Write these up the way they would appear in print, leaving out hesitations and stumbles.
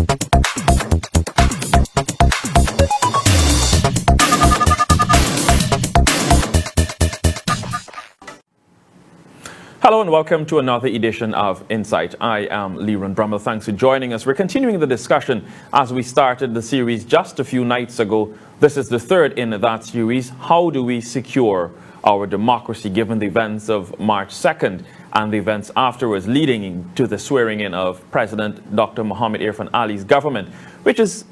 Hello and welcome to another edition of Insight. I am Leron Brummel. Thanks for joining us. We're continuing the discussion as we started the series just a few nights ago. This is the third in that series. How do we secure our democracy given the events of March 2nd and the events afterwards leading to the swearing in of President Dr. Mohamed Irfan Ali's government, which is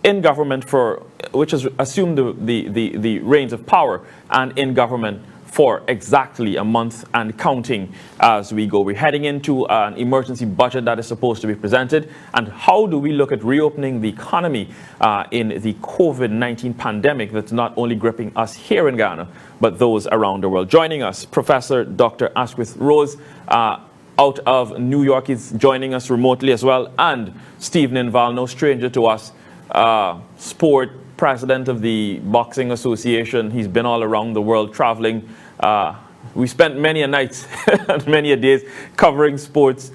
which has assumed the reins of power and in government for exactly a month and counting as we go. We're heading into an emergency budget that is supposed to be presented. And how do we look at reopening the economy in the COVID-19 pandemic that's not only gripping us here in Ghana, but those around the world? Joining us, Professor Dr. Asquith Rose out of New York is joining us remotely as well. And Steve Ninvalle, no stranger to us, sport president of the Boxing Association. He's been all around the world traveling. We spent many a nights and many a days covering sports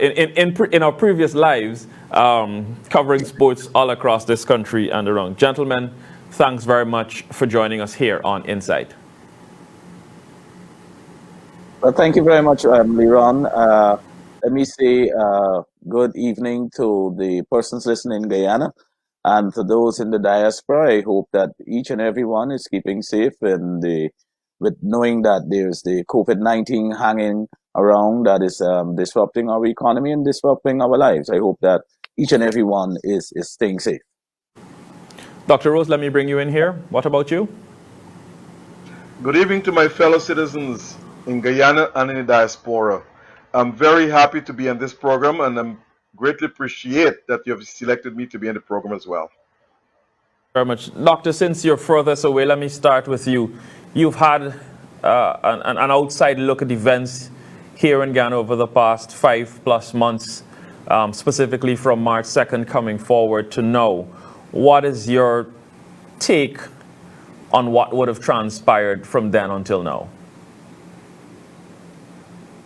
in our previous lives, covering sports all across this country and around. Gentlemen, thanks very much for joining us here on Insight. Well, thank you very much, Leron. Let me say good evening to the persons listening in Guyana. And to those in the diaspora, I hope that each and every one is keeping safe with knowing that there's the COVID-19 hanging around that is disrupting our economy and disrupting our lives. I hope that each and every one is staying safe. Dr. Rose, let me bring you in here. What about you? Good evening to my fellow citizens in Guyana and in the diaspora. I'm very happy to be on this program, and I'm greatly appreciate that you have selected me to be in the program as well. Very much. Doctor, since you're furthest away, let me start with you. You've had an outside look at events here in Ghana over the past 5+ months, specifically from March 2nd coming forward to now. What is your take on what would have transpired from then until now?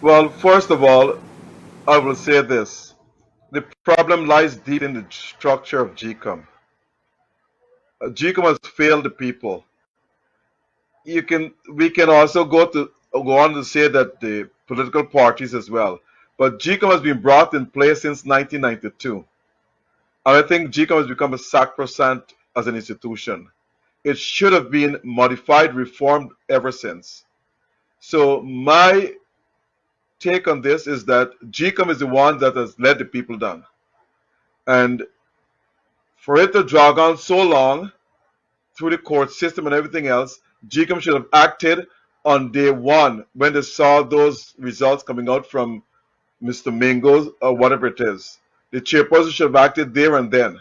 Well, first of all, I will say this. The problem lies deep in the structure of GECOM. GECOM has failed the people. We can also go on to say that the political parties as well. But GECOM has been brought in place since 1992. And I think GECOM has become a sacrosanct as an institution. It should have been modified, reformed ever since. So my take on this is that GECOM is the one that has led the people down. And for it to drag on so long through the court system and everything else, GECOM should have acted on day one when they saw those results coming out from Mr. Mingo's or whatever it is. The chairperson should have acted there and then.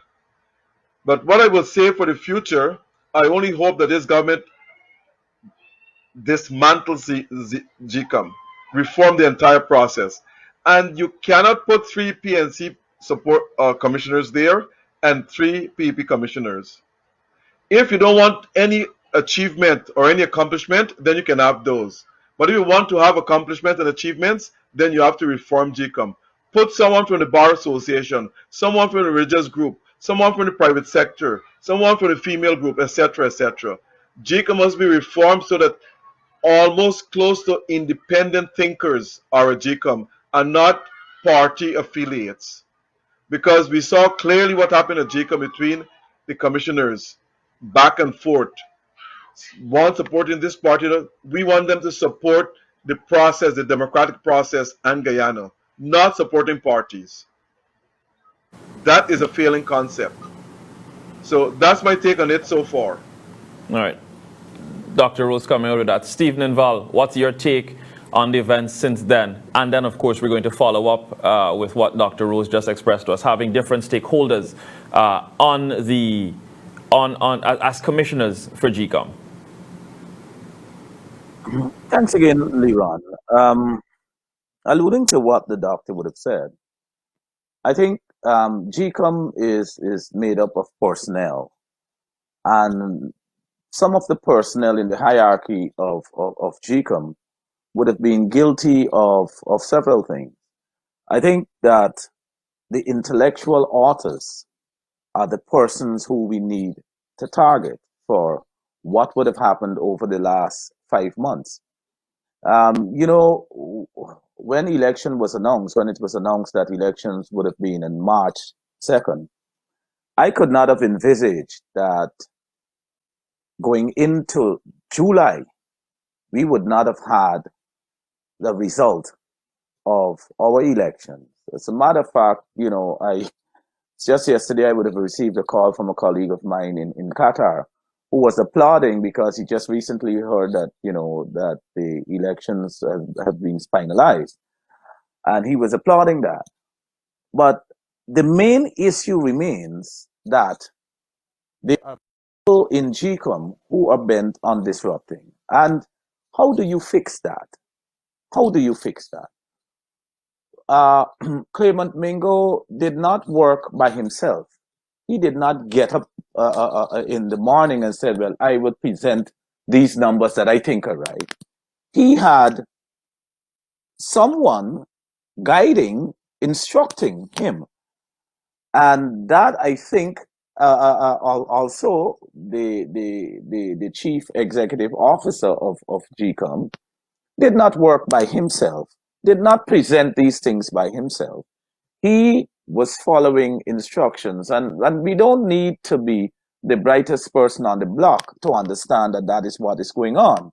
But what I will say for the future, I only hope that this government dismantles GECOM, reform the entire process. And you cannot put 3 PNC support commissioners there and 3 PP commissioners. If you don't want any achievement or any accomplishment, then you can have those. But if you want to have accomplishment and achievements, then you have to reform GECOM. Put someone from the Bar Association, someone from the religious group, someone from the private sector, someone from the female group, etc., etc. GECOM must be reformed so that almost close to independent thinkers are a GECOM and not party affiliates. Because we saw clearly what happened at GECOM between the commissioners, back and forth. One supporting this party, we want them to support the process, the democratic process, and Guyana, not supporting parties. That is a failing concept. So that's my take on it so far. All right. Dr. Rose coming out with that. Steve Ninvalle, what's your take on the events since then? And then, of course, we're going to follow up with what Dr. Rose just expressed to us, having different stakeholders as commissioners for GECOM. Thanks again, Leron. Alluding to what the doctor would have said, I think GECOM is made up of personnel, and some of the personnel in the hierarchy of GECOM would have been guilty of several things. I think that the intellectual authors are the persons who we need to target for what would have happened over the last 5 months. You know, when election was announced, when it was announced that elections would have been in March 2nd, I could not have envisaged that going into July, we would not have had the result of our elections. As a matter of fact, you know, just yesterday I would have received a call from a colleague of mine in Qatar who was applauding because he just recently heard that, you know, that the elections have been finalized. And he was applauding that. But the main issue remains that there are people in GECOM who are bent on disrupting. And how do you fix that? How do you fix that? Clement Mingo did not work by himself. He did not get up in the morning and said, well, I would present these numbers that I think are right. He had someone guiding, instructing him. And that I think also the chief executive officer of GECOM did not work by himself, did not present these things by himself. He was following instructions, and we don't need to be the brightest person on the block to understand that that is what is going on.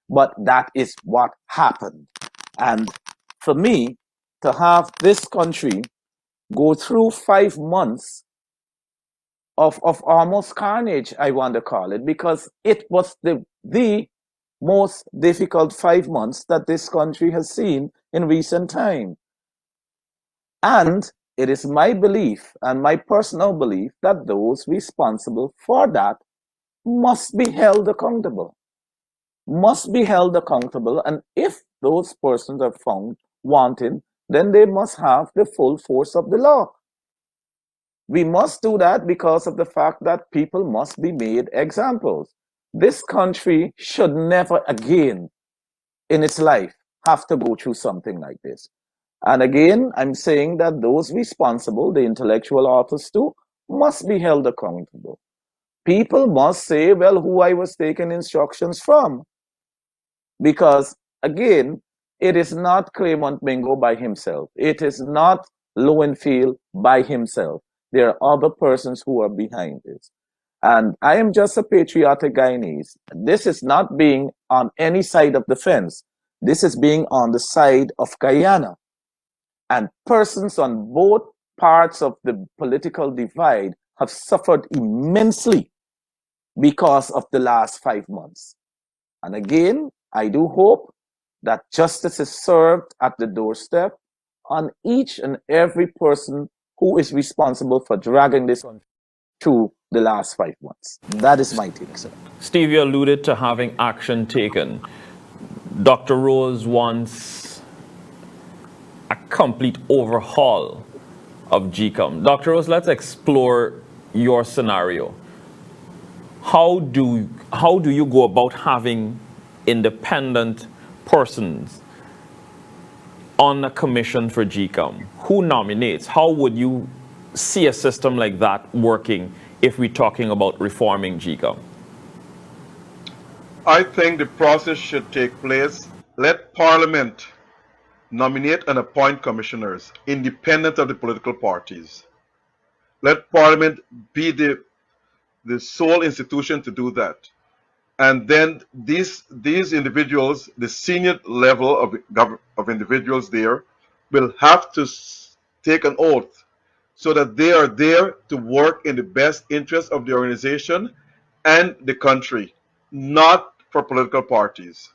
But that is what happened. And for me, to have this country go through 5 months of almost carnage, I want to call it, because it was the most difficult 5 months that this country has seen in recent time. And it is my belief and my personal belief that those responsible for that must be held accountable. Must be held accountable. And if those persons are found wanting, then they must have the full force of the law. We must do that because of the fact that people must be made examples. This country should never again in its life have to go through something like this. And again, I'm saying that those responsible, the intellectual authors too, must be held accountable. People must say, well, who I was taking instructions from. Because again, it is not Clement Mingo by himself. It is not Lowenfield by himself. There are other persons who are behind this. And I am just a patriotic Guyanese. This is not being on any side of the fence. This is being on the side of Guyana. And persons on both parts of the political divide have suffered immensely because of the last 5 months. And again, I do hope that justice is served at the doorstep on each and every person who is responsible for dragging this on through the last 5 months. That is my take, sir. Steve, you alluded to having action taken. Dr. Rose wants a complete overhaul of GECOM. Dr. Rose, let's explore your scenario. How do you go about having independent persons on a commission for GECOM? Who nominates? How would you see a system like that working if we're talking about reforming GECOM? I think the process should take place. Let Parliament nominate and appoint commissioners, independent of the political parties. Let Parliament be the sole institution to do that. And then these individuals, the senior level of individuals there, will have to take an oath so that they are there to work in the best interest of the organization and the country, not for political parties.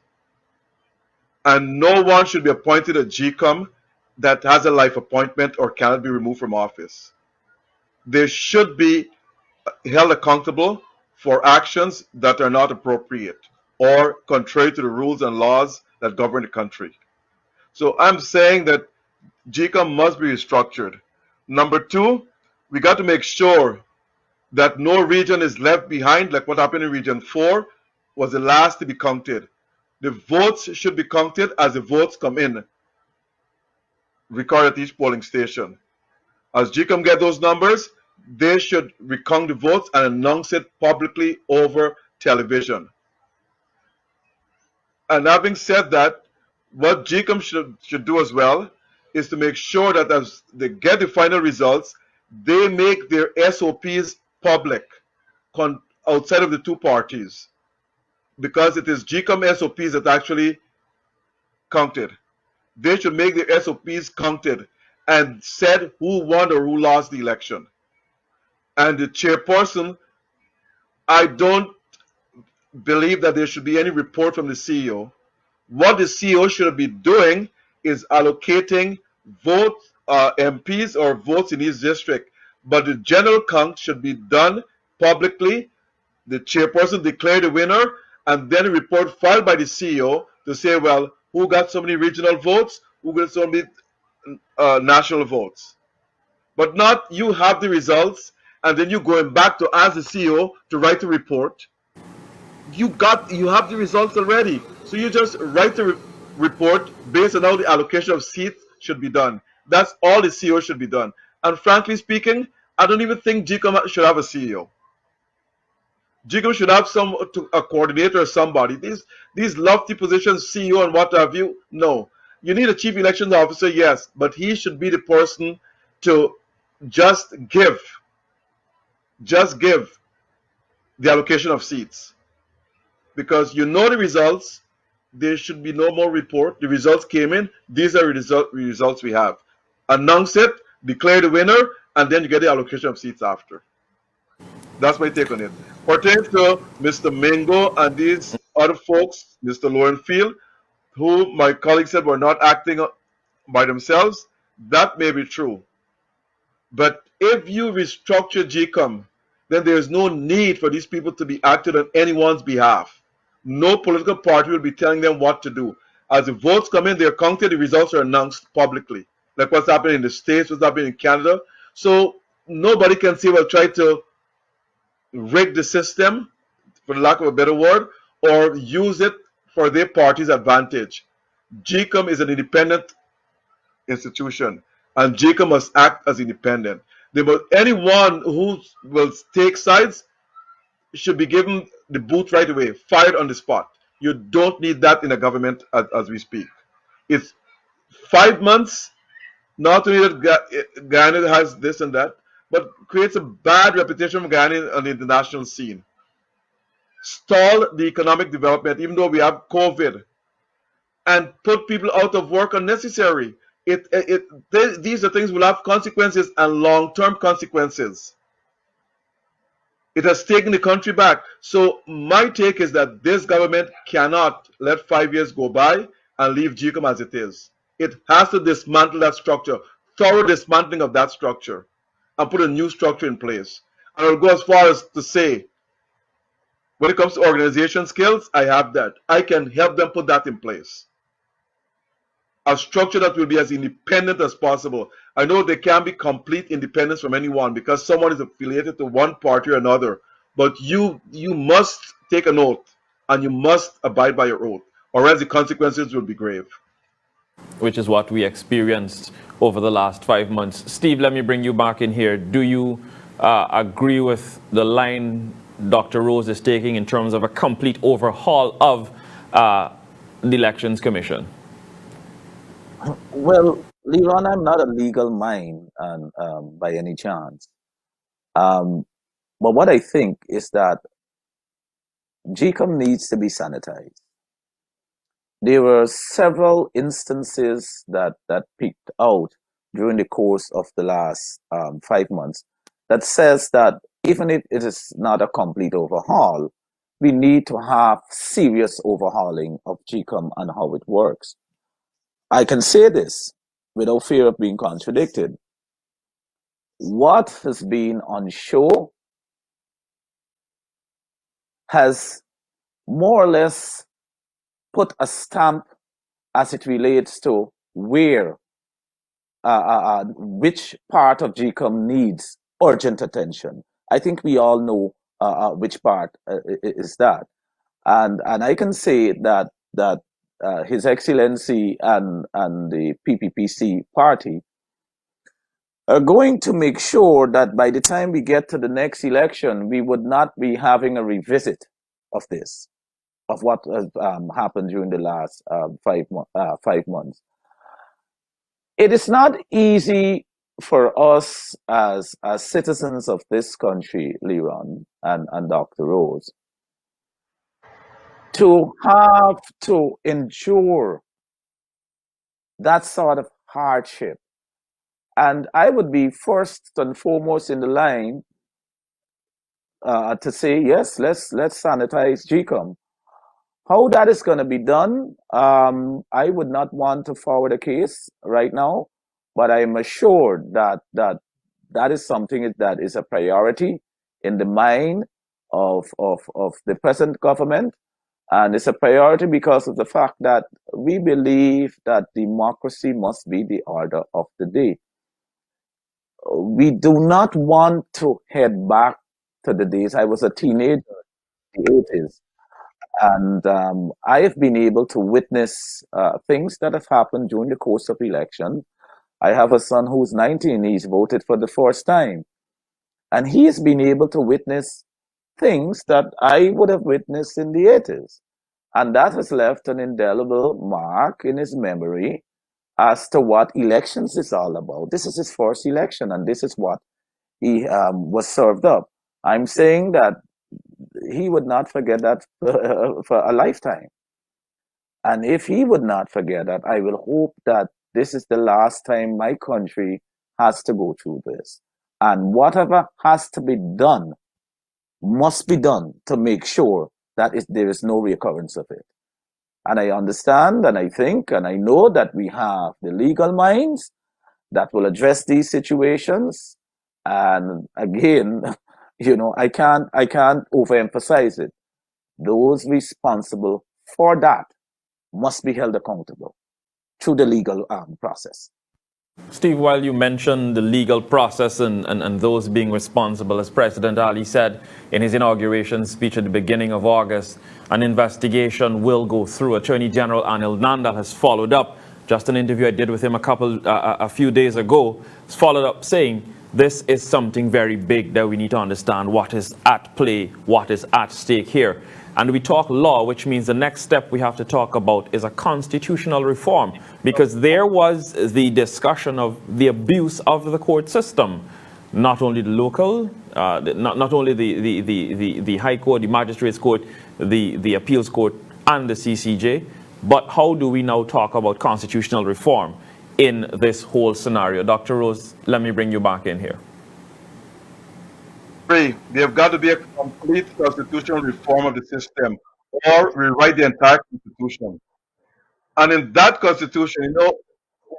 And no one should be appointed at GECOM that has a life appointment or cannot be removed from office. They should be held accountable for actions that are not appropriate or contrary to the rules and laws that govern the country. So I'm saying that GECOM must be restructured. Number two, we got to make sure that no region is left behind, like what happened in Region 4 was the last to be counted. The votes should be counted as the votes come in, recorded at each polling station. As GECOM get those numbers, they should recount the votes and announce it publicly over television. And having said that, what GECOM should do as well is to make sure that as they get the final results, they make their SOPs public outside of the two parties, because it is GECOM SOPs that actually counted. They should make their SOPs counted and said who won or who lost the election. And the chairperson, I don't believe that there should be any report from the CEO. What the CEO should be doing is allocating MPs or votes in his district. But the general count should be done publicly. The chairperson declare the winner, and then a report filed by the CEO to say, well, who got so many regional votes, who got so many national votes. But not you have the results, and then you going back to ask the CEO to write a report. You have the results already, so you just write a report based on how the allocation of seats should be done. That's all the CEO should be done. And frankly speaking, I don't even think GECOM should have a CEO. GECOM should have a coordinator or somebody. These lofty positions, CEO and what have you, no. You need a chief elections officer, yes, but he should be the person to just give the allocation of seats, because you know the results. There should be no more report. The results came in. These are the results we have. Announce it, declare the winner, and then you get the allocation of seats after. That's my take on it. Pertaining to Mr. Mingo and these other folks, Mr. Lowenfield, who my colleague said were not acting by themselves, that may be true. But if you restructure GECOM, then there is no need for these people to be acted on anyone's behalf. No political party will be telling them what to do. As the votes come in, they're counted, the results are announced publicly. Like what's happening in the States, what's happening in Canada. So nobody can say, well, try to rig the system, for lack of a better word, or use it for their party's advantage. GECOM is an independent institution, and GECOM must act as independent. Anyone who will take sides should be given the boot right away, fired on the spot. You don't need that in a government as we speak. It's 5 months, not only that Guyana has this and that, but creates a bad reputation for Guyana on the international scene. Stall the economic development, even though we have COVID, and put people out of work unnecessary. These are things will have consequences and long-term consequences. It has taken the country back. So my take is that this government cannot let 5 years go by and leave GECOM as it is. It has to dismantle that structure, thorough dismantling of that structure, and put a new structure in place. And I'll go as far as to say, when it comes to organization skills, I have that. I can help them put that in place. A structure that will be as independent as possible. I know there can be complete independence from anyone because someone is affiliated to one party or another, but you must take an oath and you must abide by your oath, or else the consequences will be grave. Which is what we experienced over the last 5 months. Steve, let me bring you back in here. Do you agree with the line Dr. Rose is taking in terms of a complete overhaul of the Elections Commission? Well, Leron, I'm not a legal mind by any chance. But what I think is that GECOM needs to be sanitized. There were several instances that peaked out during the course of the last 5 months that says that even if it is not a complete overhaul, we need to have serious overhauling of GECOM and how it works. I can say this without fear of being contradicted. What has been on show has more or less put a stamp as it relates to which part of GECOM needs urgent attention. I think we all know which part is that, and I can say that His Excellency and the PPPC party are going to make sure that by the time we get to the next election, we would not be having a revisit of this, of what has happened during the last 5 months. It is not easy for us as citizens of this country, Leron and Dr. Rose, to have to endure that sort of hardship. And I would be first and foremost in the line to say, yes, let's sanitize GECOM. How that is going to be done, I would not want to forward a case right now, but I am assured that is something that is a priority in the mind of the present government. And it's a priority because of the fact that we believe that democracy must be the order of the day. We do not want to head back to the days I was a teenager in the 80s. And I have been able to witness things that have happened during the course of election. I have a son who's 19. He's voted for the first time. And he has been able to witness things that I would have witnessed in the 80s. And that has left an indelible mark in his memory as to what elections is all about. This is his first election, and this is what he was served up. I'm saying that he would not forget that for a lifetime. And if he would not forget that, I will hope that this is the last time my country has to go through this. And whatever has to be done must be done to make sure that there is no recurrence of it. And I understand and I think and I know that we have the legal minds that will address these situations. And again, I can't overemphasize it. Those responsible for that must be held accountable through the legal process. Steve, while you mentioned the legal process and those being responsible, as President Ali said in his inauguration speech at the beginning of August, an investigation will go through. Attorney General Anil Nandal has followed up. Just an interview I did with him a few days ago, has followed up saying this is something very big that we need to understand what is at play, what is at stake here. And we talk law, which means the next step we have to talk about is a constitutional reform, because there was the discussion of the abuse of the court system, not only the local, not only the High Court, the Magistrates Court, the Appeals Court, and the CCJ, but how do we now talk about constitutional reform in this whole scenario? Dr. Rose, let me bring you back in here. There have got to be a complete constitutional reform of the system or rewrite the entire constitution. And in that constitution,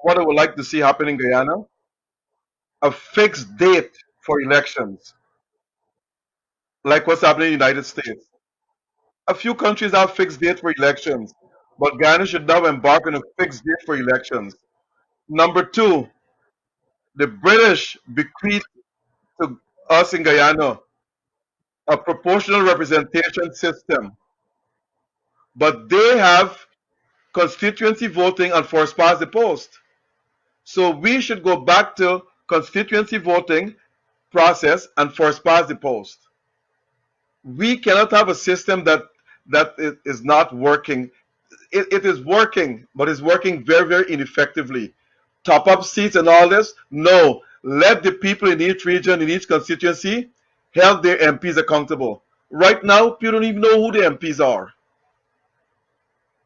what I would like to see happen in Guyana? A fixed date for elections, like what's happening in the United States. A few countries have fixed dates for elections, but Guyana should now embark on a fixed date for elections. Number two, the British bequeathed to us in Guyana a proportional representation system, but they have constituency voting and first past the post. So we should go back to constituency voting process and first past the post. We cannot have a system that is not working. It is working, but it's working very, very ineffectively. Top up seats and all this? No. Let the people in each region, in each constituency, hold their MPs accountable. Right now, people don't even know who the MPs are.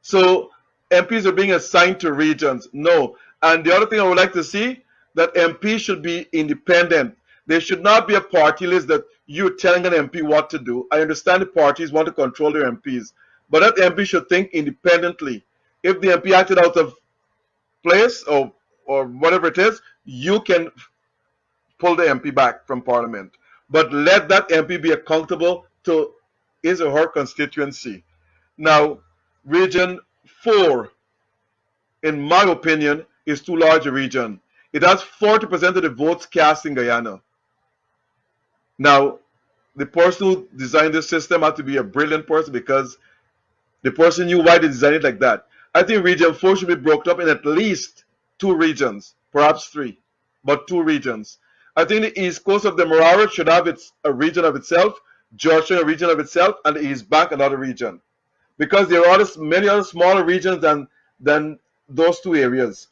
So MPs are being assigned to regions. No. And the other thing I would like to see, that MPs should be independent. There should not be a party list that you're telling an MP what to do. I understand the parties want to control their MPs, but that MP should think independently. If the MP acted out of place or whatever it is, you can pull the MP back from Parliament. But let that MP be accountable to his or her constituency. Now, Region 4, in my opinion, is too large a region. It has 40% of the votes cast in Guyana. Now, the person who designed this system had to be a brilliant person, because the person knew why they designed it like that. I think Region 4 should be broken up in at least 2 regions, perhaps 3. but 2 regions. I think the east coast of the Demerara should have a region of itself, Georgia a region of itself, and the East Bank another region. Because there are many other smaller regions than those 2 areas,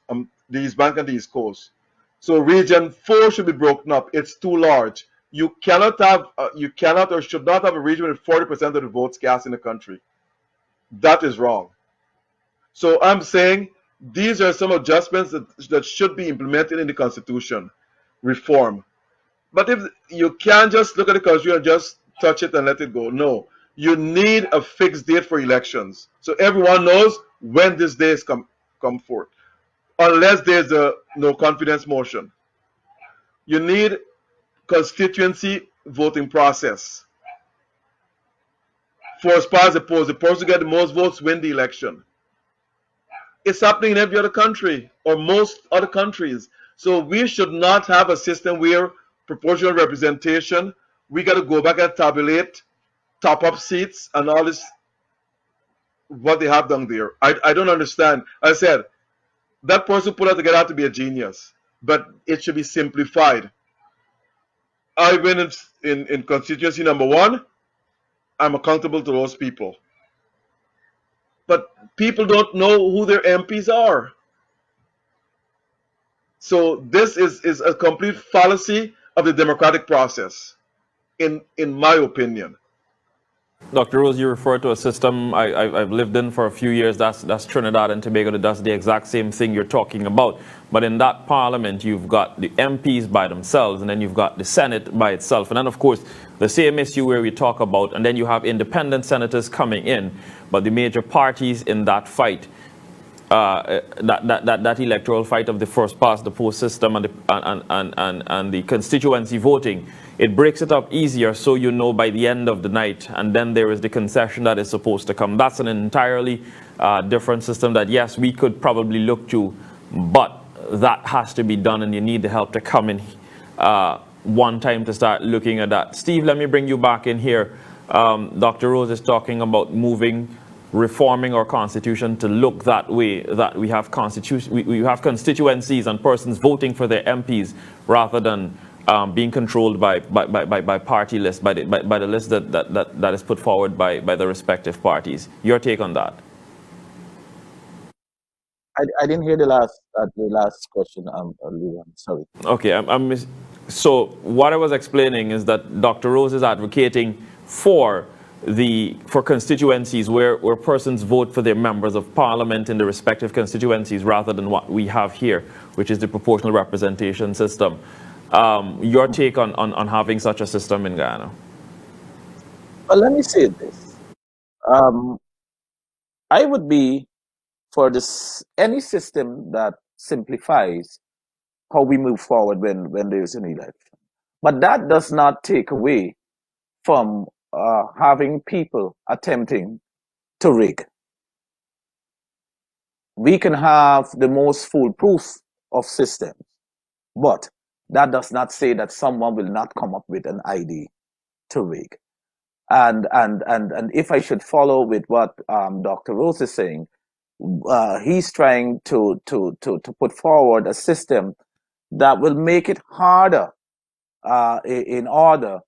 the East Bank and the East Coast. So Region 4 should be broken up. It's too large. You cannot or should not have a region with 40% of the votes cast in the country. That is wrong. So I'm saying these are some adjustments that should be implemented in the Constitution. Reform. But if you can't just look at the Constitution and just touch it and let it go. No. You need a fixed date for elections. So everyone knows when this day is come forth. Unless there's a no confidence motion. You need constituency voting process. For as far as the polls, the person who get the most votes win the election. It's happening in every other country or most other countries. So we should not have a system where proportional representation, we got to go back and tabulate top up seats and all this, what they have down there. I don't understand. I said, that person put it together to be a genius, but it should be simplified. I win in constituency number 1, I'm accountable to those people. But people don't know who their MPs are. So this is a complete fallacy of the democratic process, in my opinion. Dr. Rose, you refer to a system I've lived in for a few years. That's Trinidad and Tobago. That does the exact same thing you're talking about. But in that parliament, you've got the MPs by themselves, and then you've got the Senate by itself. And then, of course, the same issue where we talk about, and then you have independent senators coming in. But the major parties in that fight, that electoral fight of the first past the post system and the constituency voting, it breaks it up easier, so you know by the end of the night, and then there is the concession that is supposed to come. That's an entirely different system that, yes, we could probably look to, but that has to be done, and you need the help to come in one time to start looking at that. Steve, let me bring you back in here. Dr. Rose is talking about reforming our constitution to look that way, that we have we have constituencies and persons voting for their MPs rather than being controlled by party lists, by the list that is put forward by the respective parties. Your take on that? I didn't hear the last question. Leon, sorry. Okay, so what I was explaining is that Dr. Rose is advocating for constituencies where persons vote for their members of parliament in the respective constituencies rather than what we have here, which is the proportional representation system. Your take on having such a system in Guyana? Well, let me say this. I would be for any system that simplifies how we move forward when there is an election. But that does not take away from having people attempting to rig. We can have the most foolproof of systems, but that does not say that someone will not come up with an idea to rig. And if I should follow with what Dr. Rose is saying, he's trying to put forward a system that will make it harder in order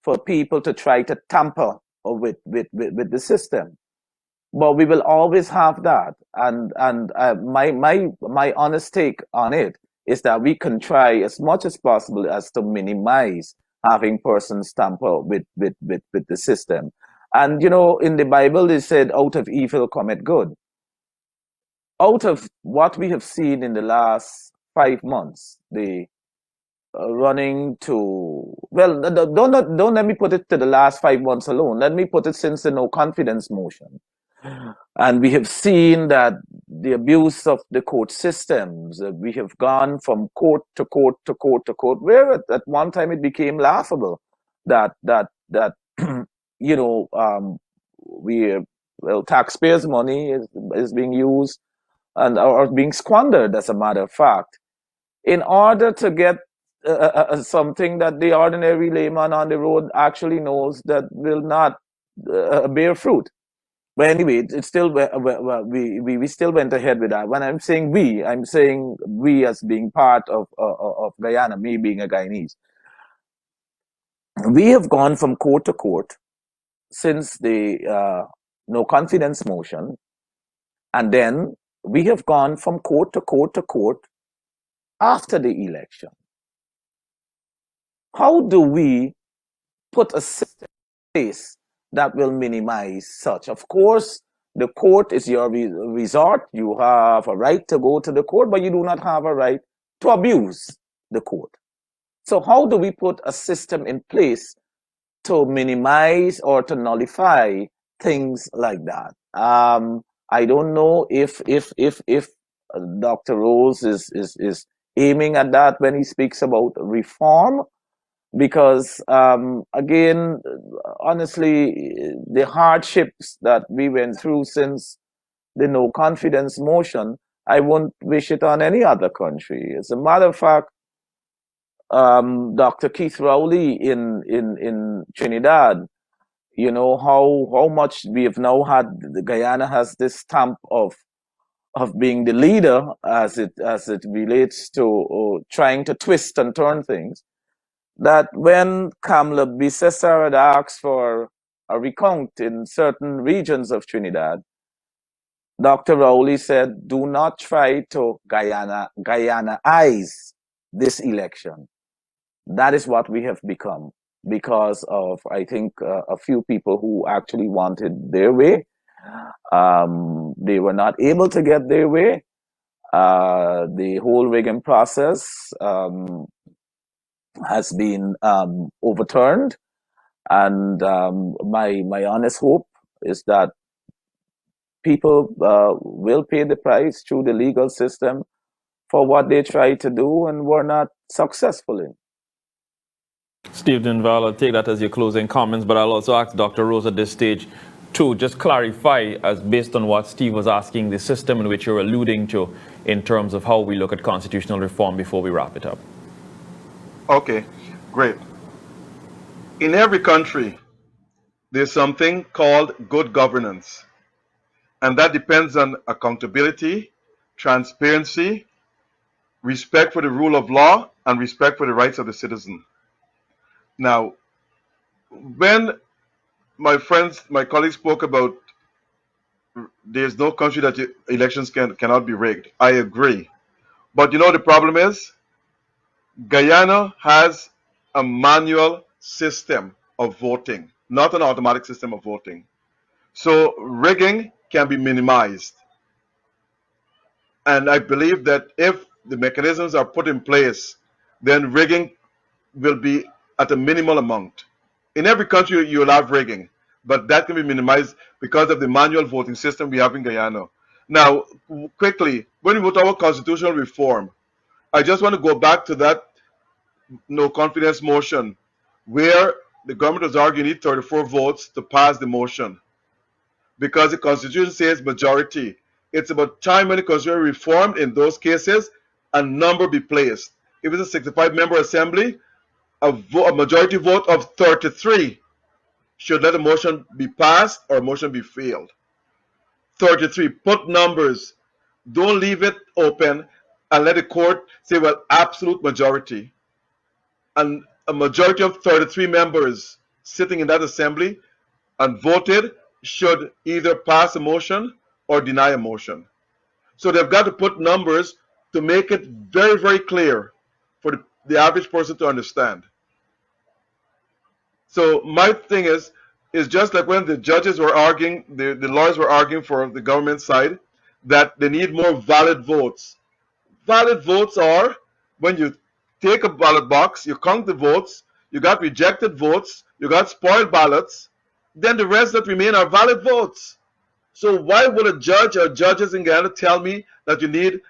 for people to try to tamper with the system. But we will always have that. And my honest take on it is that we can try as much as possible as to minimize having persons tamper with the system. And, in the Bible, they said, out of evil cometh good. Out of what we have seen in the last 5 months, the running to, well, don't let me put it to the last 5 months alone. Let me put it since the no confidence motion. And we have seen that the abuse of the court systems, we have gone from court to court to court to court, where at one time it became laughable that taxpayers' money is being used and or being squandered, as a matter of fact, in order to get something that the ordinary layman on the road actually knows that will not bear fruit. But anyway, it's still we still went ahead with that. When I'm saying we, I'm saying we as being part of Guyana, me being a Guyanese. We have gone from court to court since the no confidence motion, and then we have gone from court to court to court after the election. How do we put a system in place that will minimize such? Of course, the court is your resort. You have a right to go to the court, but you do not have a right to abuse the court. So how do we put a system in place to minimize or to nullify things like that? I don't know if Dr. Rose is aiming at that when he speaks about reform, because again, honestly, the hardships that we went through since the no confidence motion, I won't wish it on any other country. As a matter of fact, Dr. Keith Rowley in Trinidad, you know how much we have now had. The Guyana has this stamp of being the leader as it relates to trying to twist and turn things. That when Kamala Bissessar had asked for a recount in certain regions of Trinidad, Dr. Rowley said, "Do not try to Guyana-ize this election." That is what we have become because of, I think, a few people who actually wanted their way. They were not able to get their way. The whole rigging process has been overturned, and my honest hope is that people will pay the price through the legal system for what they tried to do and were not successful in. Steve Ninvalle, I'll take that as your closing comments, but I'll also ask Dr. Rose at this stage to just clarify, as based on what Steve was asking, the system in which you're alluding to in terms of how we look at constitutional reform before we wrap it up. Okay, great. In every country, there's something called good governance, and that depends on accountability, transparency, respect for the rule of law, and respect for the rights of the citizen. Now, when my colleagues spoke about there's no country that elections cannot be rigged, I agree. But you know the problem is? Guyana has a manual system of voting, not an automatic system of voting. So rigging can be minimized. And I believe that if the mechanisms are put in place, then rigging will be at a minimal amount. In every country, you'll have rigging, but that can be minimized because of the manual voting system we have in Guyana. Now, quickly, when we talk about constitutional reform, I just want to go back to that no confidence motion where the government was arguing you need 34 votes to pass the motion because the constitution says majority. It's about time when the constitution reformed in those cases, a number be placed. If it's a 65-member assembly, a majority vote of 33 should let a motion be passed or a motion be failed. 33, put numbers. Don't leave it open and let the court say, well, absolute majority. And a majority of 33 members sitting in that assembly and voted should either pass a motion or deny a motion. So they've got to put numbers to make it very, very clear for the average person to understand. So my thing is just like when the judges were arguing, the lawyers were arguing for the government side, that they need more valid votes. Valid votes are when you take a ballot box, you count the votes, you got rejected votes, you got spoiled ballots, then the rest that remain are valid votes. So why would a judge or judges in Guyana tell me that you need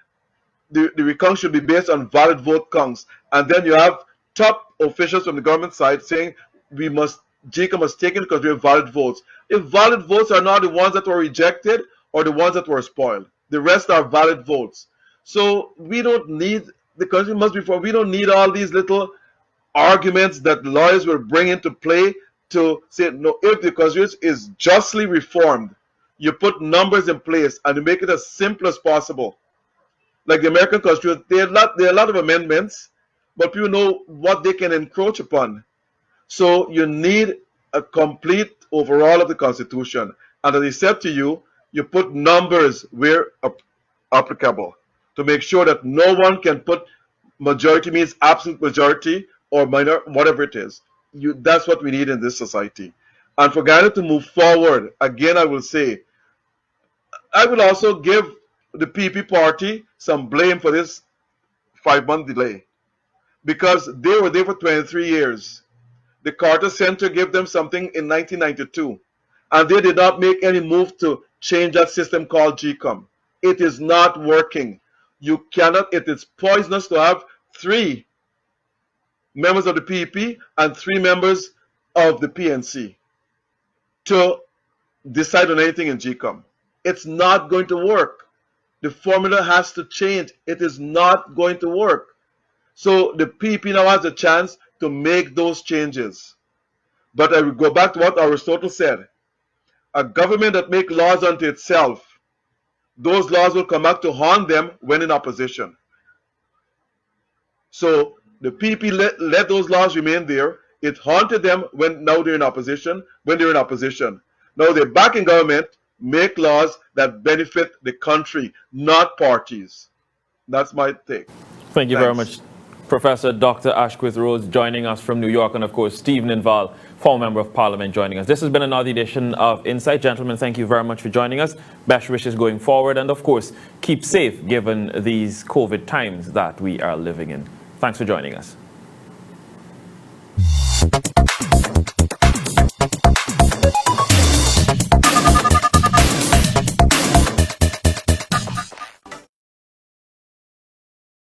the recount should be based on valid vote counts, and then you have top officials from the government side saying GECOM must take into consideration valid votes. If valid votes are not the ones that were rejected or the ones that were spoiled, the rest are valid votes. So we don't need, the country must be for, we don't need all these little arguments that lawyers will bring into play to say, no, if the constitution is justly reformed, you put numbers in place and you make it as simple as possible. Like the American Constitution, there are a lot of amendments, but people know what they can encroach upon. So you need a complete overhaul of the Constitution. And as I said to you, you put numbers where applicable to make sure that no one can put majority means absolute majority or minor, whatever it is. That's what we need in this society. And for Guyana to move forward, again, I will say, I will also give the PP party some blame for this 5-month delay because they were there for 23 years. The Carter Center gave them something in 1992, and they did not make any move to change that system called GECOM. It is not working. You cannot, it is poisonous to have 3 members of the PEP and 3 members of the PNC to decide on anything in GECOM. It's not going to work. The formula has to change. It is not going to work. So the PEP now has a chance to make those changes. But I will go back to what Aristotle said. A government that makes laws unto itself, those laws will come back to haunt them when in opposition. So the PP let those laws remain there. It haunted them when now they're in opposition. When they're in opposition, now they're back in government. Make laws that benefit the country, not parties. That's my take. Thank you very Thanks. much, Professor Dr. Asquith Rhodes, joining us from New York, and of course, Steve Ninvalle, former Member of Parliament, joining us. This has been another edition of Insight. Gentlemen, thank you very much for joining us. Best wishes going forward, and of course, keep safe given these COVID times that we are living in. Thanks for joining us.